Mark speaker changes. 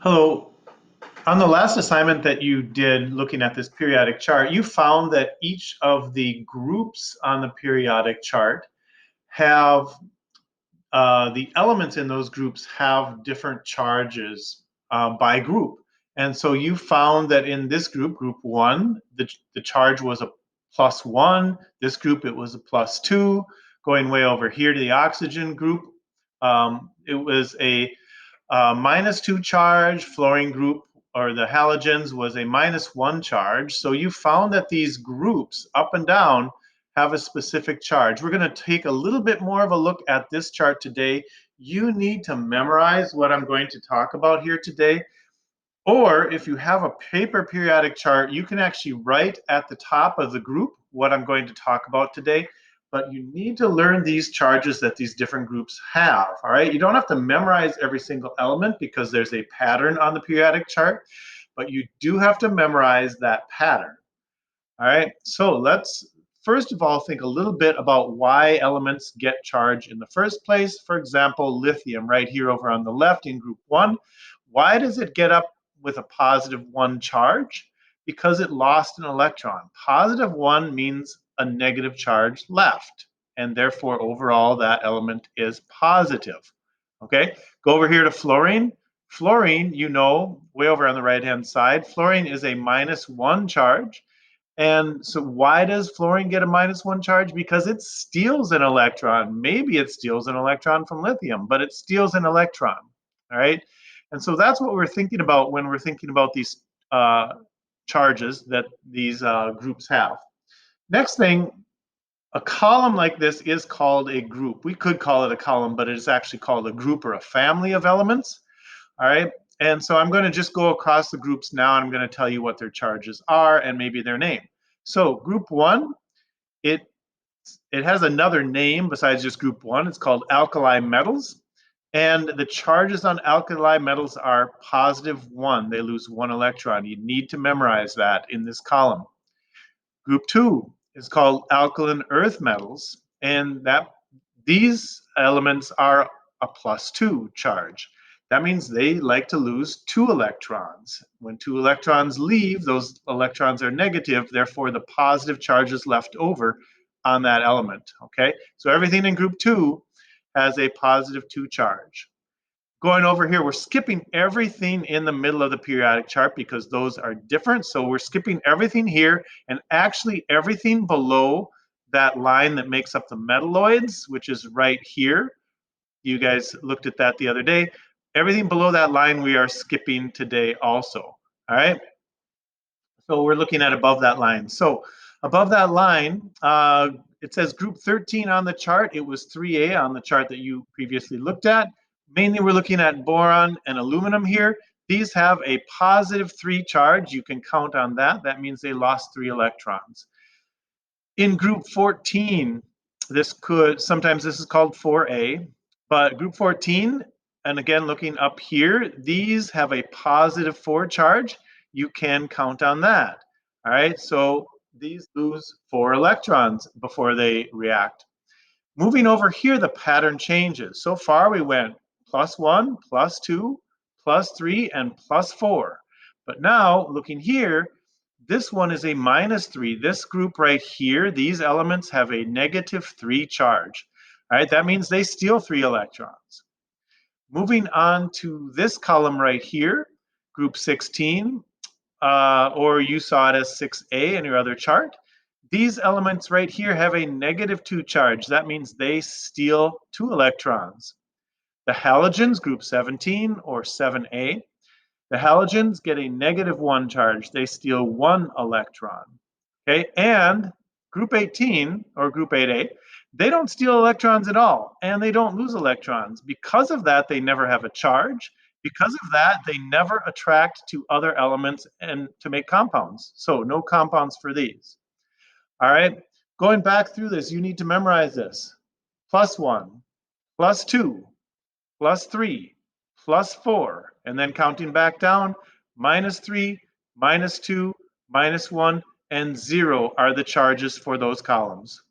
Speaker 1: Hello. On the last assignment that you did looking at this periodic chart, you found that each of the groups on the periodic chart have the elements in those groups have different charges by group. And so you found that in this group, group one, the charge was a +1. This group, it was a +2. Going way over here to the oxygen group, it was a -2 charge. Fluorine group or the halogens was a -1 charge. So you found that these groups up and down have a specific charge. We're going to take a little bit more of a look at this chart today. You need to memorize what I'm going to talk about here today. Or if you have a paper periodic chart, you can actually write at the top of the group what I'm going to talk about today. But you need to learn these charges that these different groups have, all right? You don't have to memorize every single element because there's a pattern on the periodic chart, but you do have to memorize that pattern, all right? So let's first of all think a little bit about why elements get charged in the first place. For example, lithium right here over on the left in group one. Why does it get up with a +1 charge? Because it lost an electron. +1 means a negative charge left, and therefore overall that element is positive. Okay, go over here to fluorine. Fluorine, you know, way over on the right-hand side, fluorine is a -1 charge. And so why does fluorine get a -1 charge? Because it steals an electron. Maybe it steals an electron from lithium, but it steals an electron, all right? And so that's what we're thinking about when we're thinking about these charges that these groups have. Next thing, a column like this is called a group. We could call it a column, but it is actually called a group or a family of elements, all right? And so I'm going to just go across the groups now, and I'm going to tell you what their charges are and maybe their name. So group one, it has another name besides just group one. It's called alkali metals. And the charges on alkali metals are +1. They lose 1 electron. You need to memorize that in this column. Group two is called alkaline earth metals, and these elements are a +2 charge. That means they like to lose 2 electrons. When 2 electrons leave, those electrons are negative, therefore the positive charge is left over on that element, okay? So everything in group 2 has a +2 charge. Going over here, we're skipping everything in the middle of the periodic chart because those are different. So we're skipping everything here, and actually everything below that line that makes up the metalloids, which is right here. You guys looked at that the other day. Everything below that line we are skipping today also, all right? So we're looking at above that line. So above that line, it says group 13 on the chart. It was 3A on the chart that you previously looked at. Mainly we're looking at boron and aluminum here. These have a +3 charge. You can count on that. That means they lost 3 electrons. In group 14, sometimes this is called 4A, but group 14, and again looking up here, these have a +4 charge. You can count on that. All right, so these lose 4 electrons before they react. Moving over here, the pattern changes. So far we went +1, +2, +3, and +4. But now looking here, this one is a -3. This group right here, these elements have a -3 charge. All right, that means they steal 3 electrons. Moving on to this column right here, group 16, or you saw it as 6A in your other chart. These elements right here have a -2 charge. That means they steal 2 electrons. The halogens, group 17 or 7A, the halogens get a -1 charge. They steal 1 electron. Okay, and group 18 or group 8A, they don't steal electrons at all, and they don't lose electrons. Because of that, they never have a charge. Because of that, they never attract to other elements and to make compounds. So no compounds for these. All right, going back through this, you need to memorize this. +1, +2, +3, +4, and then counting back down, -3, -2, -1, and 0 are the charges for those columns.